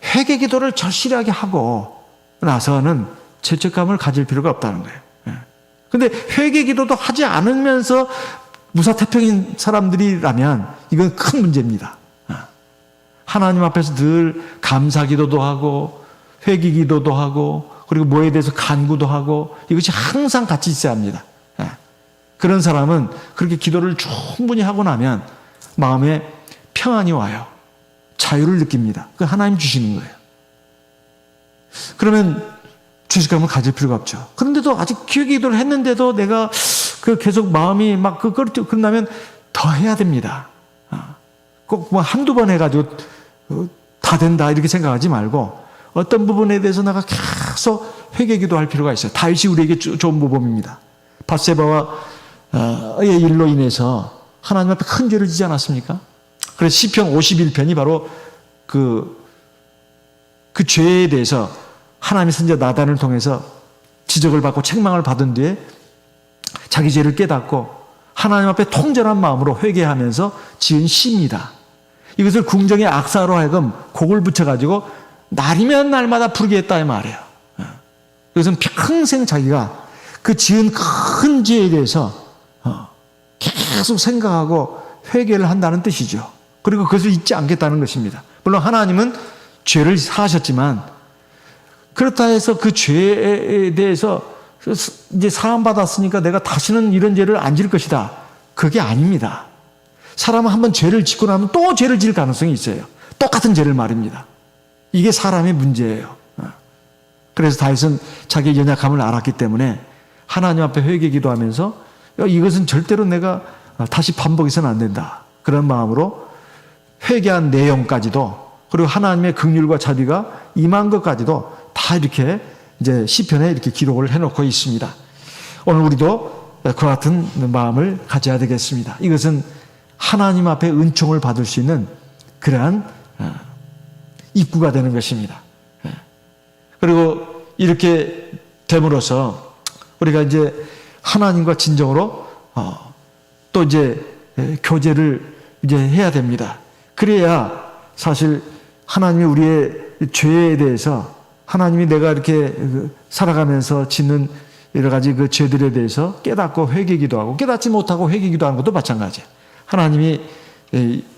회개 기도를 절실하게 하고 나서는 죄책감을 가질 필요가 없다는 거예요. 그런데 회개 기도도 하지 않으면서 무사태평인 사람들이라면 이건 큰 문제입니다. 하나님 앞에서 늘 감사 기도도 하고 회개 기도도 하고 그리고 뭐에 대해서 간구도 하고 이것이 항상 같이 있어야 합니다. 그런 사람은 그렇게 기도를 충분히 하고 나면 마음에 평안이 와요. 자유를 느낍니다. 그 하나님 주시는 거예요. 그러면 죄책감을 가질 필요가 없죠. 그런데도 아직 회개 기도를 했는데도 내가 계속 마음이 막 끝나면 더 해야 됩니다. 꼭 뭐 한두 번 해가지고 다 된다 이렇게 생각하지 말고 어떤 부분에 대해서 내가 계속 회개 기도할 필요가 있어요. 다윗이 우리에게 좋은 모범입니다. 밧세바와의 일로 인해서 하나님 앞에 큰 죄를 지지 않았습니까? 그래서 시편 51편이 바로 그 죄에 대해서 하나님의 선지자 나단을 통해서 지적을 받고 책망을 받은 뒤에 자기 죄를 깨닫고 하나님 앞에 통전한 마음으로 회개하면서 지은 시입니다. 이것을 궁정의 악사로 하여금 곡을 붙여가지고 날이면 날마다 부르게 했다 이 말이에요. 이것은 평생 자기가 그 지은 큰 죄에 대해서 계속 생각하고 회개를 한다는 뜻이죠. 그리고 그것을 잊지 않겠다는 것입니다. 물론 하나님은 죄를 사하셨지만 그렇다 해서 그 죄에 대해서 이제 사함받았으니까 내가 다시는 이런 죄를 안 지을 것이다. 그게 아닙니다. 사람은 한번 죄를 짓고 나면 또 죄를 지을 가능성이 있어요. 똑같은 죄를 말입니다. 이게 사람의 문제예요. 그래서 다윗은 자기의 연약함을 알았기 때문에 하나님 앞에 회개 기도하면서 이것은 절대로 내가 다시 반복해서는 안 된다. 그런 마음으로 회개한 내용까지도, 그리고 하나님의 긍휼과 자비가 임한 것까지도 다 이렇게 이제 시편에 이렇게 기록을 해놓고 있습니다. 오늘 우리도 그 같은 마음을 가져야 되겠습니다. 이것은 하나님 앞에 은총을 받을 수 있는 그러한 입구가 되는 것입니다. 그리고 이렇게 됨으로써 우리가 이제 하나님과 진정으로 또 이제 교제를 이제 해야 됩니다. 그래야 사실 하나님이 우리의 죄에 대해서, 하나님이 내가 이렇게 살아가면서 짓는 여러 가지 그 죄들에 대해서 깨닫고 회개기도 하고, 깨닫지 못하고 회개기도 하는 것도 마찬가지예요. 하나님이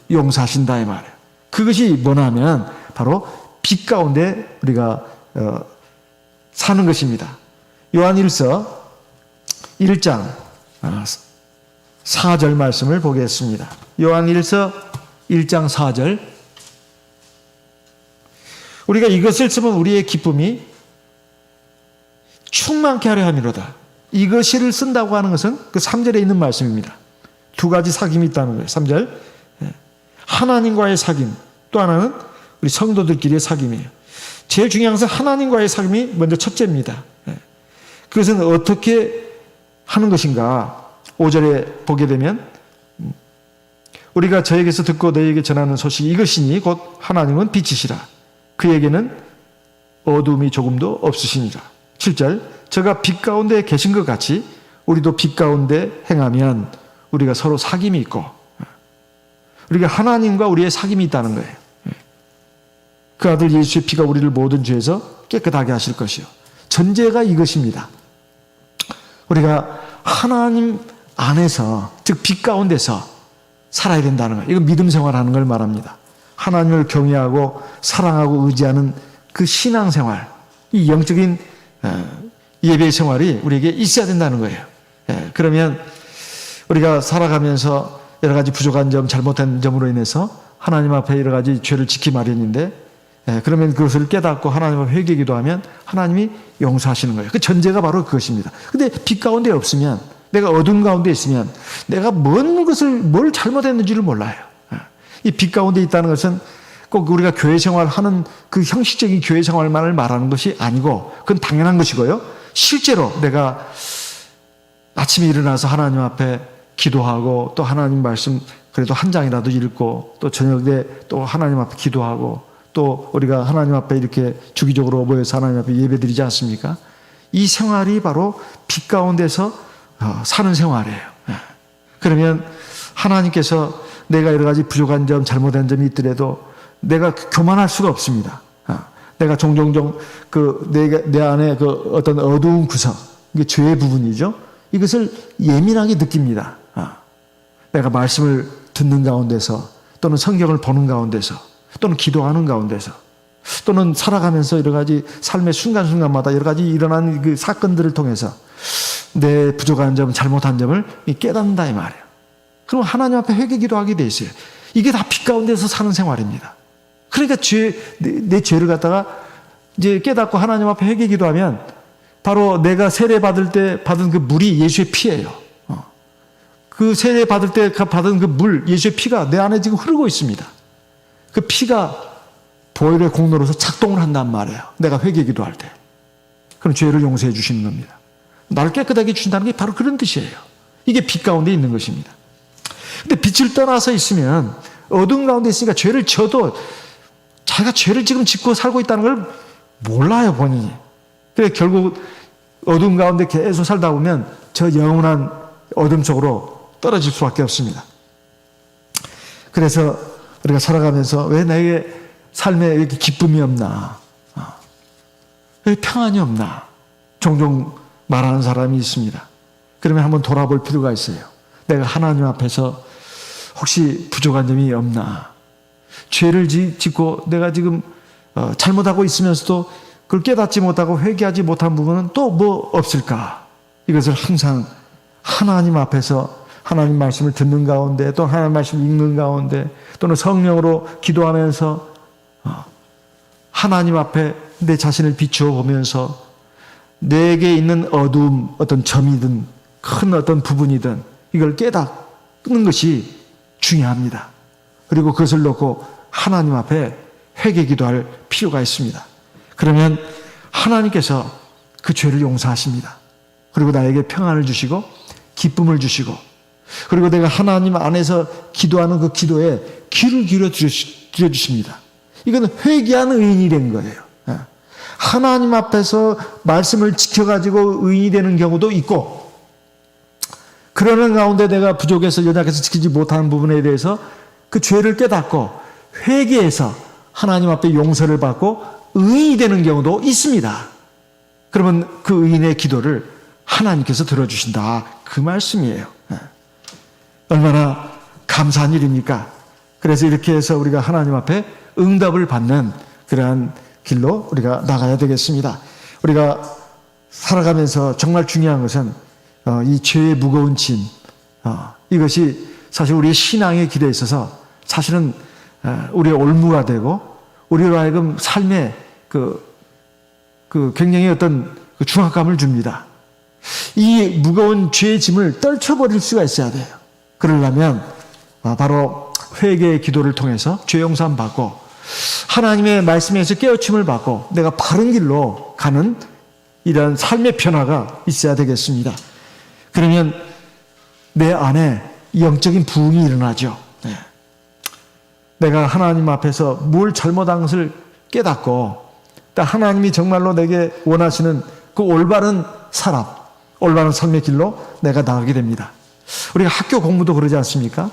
용서하신다 이 말이에요. 그것이 뭐냐면 바로 빛 가운데 우리가 사는 것입니다. 요한일서 1장 4절 말씀을 보겠습니다. 요한일서 1장 4절. 우리가 이것을 쓰면 우리의 기쁨이 충만케 하려 함이로다. 이것을 쓴다고 하는 것은 그 3절에 있는 말씀입니다. 두 가지 사귐이 있다는 거예요. 3절. 하나님과의 사귐, 또 하나는 우리 성도들끼리의 사귐이에요. 제일 중요한 것은 하나님과의 사귐이 먼저 첫째입니다. 그것은 어떻게 하는 것인가? 5절에 보게 되면 우리가 저에게서 듣고 너에게 전하는 소식이 이것이니 곧 하나님은 빛이시라. 그에게는 어두움이 조금도 없으시니라. 7절. 저가 빛 가운데 계신 것 같이 우리도 빛 가운데 행하면 우리가 서로 사귐이 있고, 우리가 하나님과 우리의 사귐이 있다는 거예요. 그 아들 예수의 피가 우리를 모든 죄에서 깨끗하게 하실 것이요. 전제가 이것입니다. 우리가 하나님 안에서, 즉 빛 가운데서 살아야 된다는 거예요. 이건 믿음 생활하는 걸 말합니다. 하나님을 경외하고 사랑하고 의지하는 그 신앙생활, 이 영적인 예배 생활이 우리에게 있어야 된다는 거예요. 그러면 우리가 살아가면서 여러 가지 부족한 점, 잘못된 점으로 인해서 하나님 앞에 여러 가지 죄를 지키 마련인데, 그러면 그것을 깨닫고 하나님 앞에 회개 기도하면 하나님이 용서하시는 거예요. 그 전제가 바로 그것입니다. 근데 빛 가운데 없으면, 내가 어둠 가운데 있으면 내가 뭘 잘못했는지를 몰라요. 이 빛 가운데 있다는 것은 꼭 우리가 교회 생활하는 그 형식적인 교회 생활만을 말하는 것이 아니고, 그건 당연한 것이고요. 실제로 내가 아침에 일어나서 하나님 앞에 기도하고, 또 하나님 말씀 그래도 한 장이라도 읽고, 또 저녁에 또 하나님 앞에 기도하고, 또 우리가 하나님 앞에 이렇게 주기적으로 모여서 하나님 앞에 예배드리지 않습니까? 이 생활이 바로 빛 가운데서 사는 생활이에요. 그러면 하나님께서 내가 여러 가지 부족한 점, 잘못된 점이 있더라도 내가 교만할 수가 없습니다. 내가 종종 내 안에 그 어떤 어두운 구석, 이게 죄의 부분이죠. 이것을 예민하게 느낍니다. 내가 말씀을 듣는 가운데서, 또는 성경을 보는 가운데서, 또는 기도하는 가운데서, 또는 살아가면서 여러 가지 삶의 순간순간마다 여러 가지 일어난 그 사건들을 통해서 내 부족한 점, 잘못한 점을 깨닫는다 이 말이에요. 그럼 하나님 앞에 회개 기도하게 돼 있어요. 이게 다 빛 가운데서 사는 생활입니다. 그러니까 내 죄를 갖다가 이제 깨닫고 하나님 앞에 회개 기도하면 바로 내가 세례 받을 때 받은 그 물이 예수의 피예요. 그 세례 받을 때 받은 그 물, 예수의 피가 내 안에 지금 흐르고 있습니다. 그 피가 보혈의 공로로서 작동을 한단 말이에요. 내가 회개 기도할 때. 그럼 죄를 용서해 주시는 겁니다. 나를 깨끗하게 주신다는 게 바로 그런 뜻이에요. 이게 빛 가운데 있는 것입니다. 근데 빛을 떠나서 있으면, 어둠 가운데 있으니까 죄를 져도 자기가 죄를 지금 짓고 살고 있다는 걸 몰라요, 본인이. 그래 결국 어둠 가운데 계속 살다 보면 저 영원한 어둠 속으로 떨어질 수밖에 없습니다. 그래서 우리가 살아가면서 왜 나에게 삶에 이렇게 기쁨이 없나, 왜 평안이 없나 종종 말하는 사람이 있습니다. 그러면 한번 돌아볼 필요가 있어요. 내가 하나님 앞에서 혹시 부족한 점이 없나, 죄를 짓고 내가 지금 잘못하고 있으면서도 그걸 깨닫지 못하고 회개하지 못한 부분은 또 뭐 없을까? 이것을 항상 하나님 앞에서 하나님 말씀을 듣는 가운데, 또 하나님 말씀을 읽는 가운데, 또는 성령으로 기도하면서 하나님 앞에 내 자신을 비추어 보면서 내게 있는 어두움, 어떤 점이든 큰 어떤 부분이든 이걸 깨닫는 것이 중요합니다. 그리고 그것을 놓고 하나님 앞에 회개 기도할 필요가 있습니다. 그러면 하나님께서 그 죄를 용서하십니다. 그리고 나에게 평안을 주시고 기쁨을 주시고, 그리고 내가 하나님 안에서 기도하는 그 기도에 귀를 기울여 주십니다. 이건 회개한 의인이 된 거예요. 하나님 앞에서 말씀을 지켜가지고 의인이 되는 경우도 있고, 그러는 가운데 내가 부족해서 연약해서 지키지 못하는 부분에 대해서 그 죄를 깨닫고 회개해서 하나님 앞에 용서를 받고 의인이 되는 경우도 있습니다. 그러면 그 의인의 기도를 하나님께서 들어주신다, 그 말씀이에요. 얼마나 감사한 일입니까? 그래서 이렇게 해서 우리가 하나님 앞에 응답을 받는 그러한 길로 우리가 나가야 되겠습니다. 우리가 살아가면서 정말 중요한 것은 이 죄의 무거운 짐, 이것이 사실 우리의 신앙의 길에 있어서 사실은 우리의 올무가 되고 우리로 하여금 삶에 굉장히 어떤 중압감을 줍니다. 이 무거운 죄의 짐을 떨쳐버릴 수가 있어야 돼요. 그러려면 바로 회개의 기도를 통해서 죄 용서함 받고 하나님의 말씀에서 깨우침을 받고 내가 바른 길로 가는 이런 삶의 변화가 있어야 되겠습니다. 그러면 내 안에 영적인 부흥이 일어나죠. 내가 하나님 앞에서 뭘 잘못한 것을 깨닫고 하나님이 정말로 내게 원하시는 그 올바른 사람, 올바른 삶의 길로 내가 나가게 됩니다. 우리가 학교 공부도 그러지 않습니까?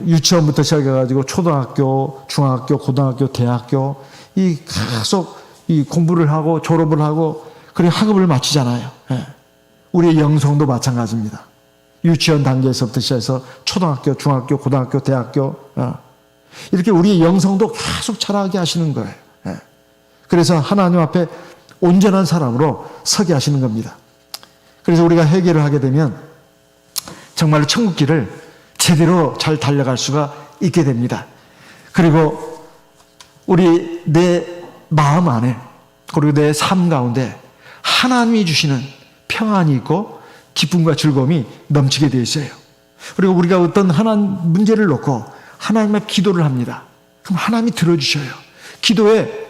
유치원부터 시작해가지고 초등학교, 중학교, 고등학교, 대학교 계속 이 공부를 하고 졸업을 하고 그리고 학업을 마치잖아요. 우리의 영성도 마찬가지입니다. 유치원 단계에서부터 시작해서 초등학교, 중학교, 고등학교, 대학교 이렇게 우리의 영성도 계속 자라게 하시는 거예요. 그래서 하나님 앞에 온전한 사람으로 서게 하시는 겁니다. 그래서 우리가 회개를 하게 되면 정말로 천국 길을 제대로 잘 달려갈 수가 있게 됩니다. 그리고 내 마음 안에 그리고 내 삶 가운데 하나님이 주시는 평안이 있고 기쁨과 즐거움이 넘치게 되어 있어요. 그리고 우리가 어떤 하나님 문제를 놓고 하나님 앞에 기도를 합니다. 그럼 하나님이 들어주셔요. 기도에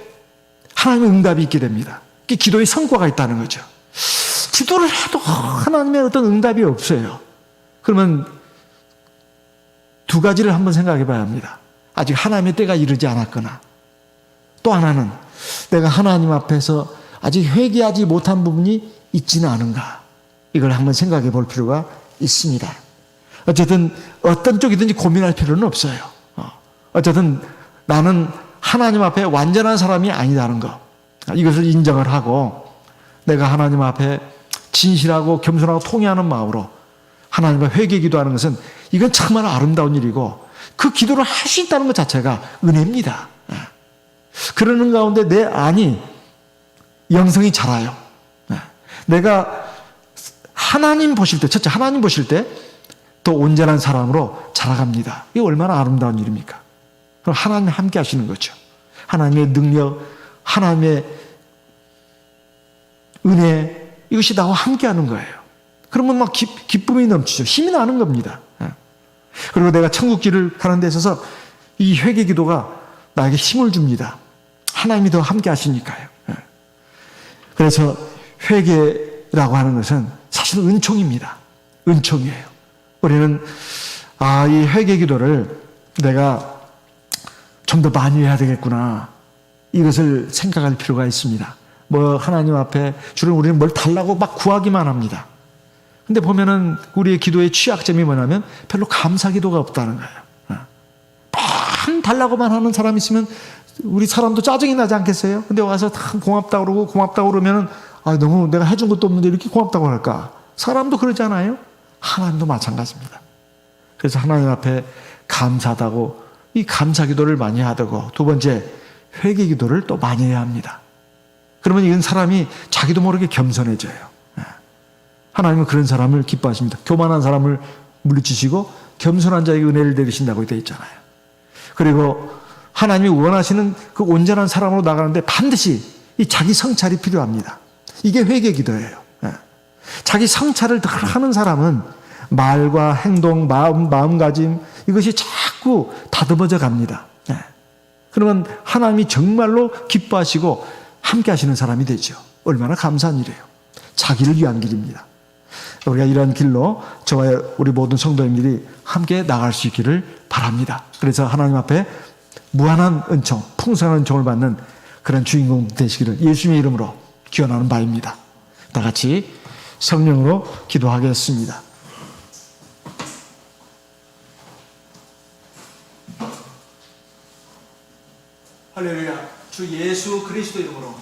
하나님의 응답이 있게 됩니다. 기도의 성과가 있다는 거죠. 기도를 해도 하나님의 어떤 응답이 없어요. 그러면 두 가지를 한번 생각해 봐야 합니다. 아직 하나님의 때가 이르지 않았거나, 또 하나는 내가 하나님 앞에서 아직 회개하지 못한 부분이 있지는 않은가, 이걸 한번 생각해 볼 필요가 있습니다. 어쨌든 어떤 쪽이든지 고민할 필요는 없어요. 어쨌든 나는 하나님 앞에 완전한 사람이 아니다는 것, 이것을 인정을 하고 내가 하나님 앞에 진실하고 겸손하고 통회하는 마음으로 하나님 앞에 회개 기도하는 것은 이건 정말 아름다운 일이고 그 기도를 할 수 있다는 것 자체가 은혜입니다. 그러는 가운데 내 안이 영성이 자라요. 내가 하나님 보실 때, 첫째 하나님 보실 때 또 온전한 사람으로 자라갑니다. 이게 얼마나 아름다운 일입니까? 그럼 하나님 함께 하시는 거죠. 하나님의 능력, 하나님의 은혜, 이것이 나와 함께 하는 거예요. 그러면 막 기쁨이 넘치죠. 힘이 나는 겁니다. 그리고 내가 천국 길을 가는 데 있어서 이 회개 기도가 나에게 힘을 줍니다. 하나님이 더 함께 하시니까요. 그래서 회개라고 하는 것은 사실 은총입니다. 은총이에요. 우리는 이 회개 기도를 내가 좀 더 많이 해야 되겠구나, 이것을 생각할 필요가 있습니다. 하나님 앞에 주로 우리는 뭘 달라고 막 구하기만 합니다. 근데 보면은 우리의 기도의 취약점이 뭐냐면 별로 감사 기도가 없다는 거예요. 달라고만 하는 사람이 있으면 우리 사람도 짜증이 나지 않겠어요? 근데 와서 다 고맙다고 그러면은 너무 내가 해준 것도 없는데 이렇게 고맙다고 할까? 사람도 그러잖아요. 하나님도 마찬가지입니다. 그래서 하나님 앞에 감사하다고 이 감사 기도를 많이 하고, 두 번째 회개 기도를 또 많이 해야 합니다. 그러면 이런 사람이 자기도 모르게 겸손해져요. 하나님은 그런 사람을 기뻐하십니다. 교만한 사람을 물리치시고 겸손한 자에게 은혜를 내리신다고 되어 있잖아요. 그리고 하나님이 원하시는 그 온전한 사람으로 나가는데 반드시 이 자기 성찰이 필요합니다. 이게 회개 기도예요. 자기 성찰을 덜 하는 사람은 말과 행동, 마음가짐 이것이 자꾸 다듬어져 갑니다. 그러면 하나님이 정말로 기뻐하시고 함께 하시는 사람이 되죠. 얼마나 감사한 일이에요. 자기를 위한 길입니다. 우리가 이런 길로 저와 우리 모든 성도님들이 함께 나갈 수 있기를 바랍니다. 그래서 하나님 앞에 무한한 은총, 풍성한 은총을 받는 그런 주인공 되시기를 예수님의 이름으로 기원하는 바입니다. 다 같이 성령으로 기도하겠습니다. 할렐루야. 주 예수 그리스도 이름으로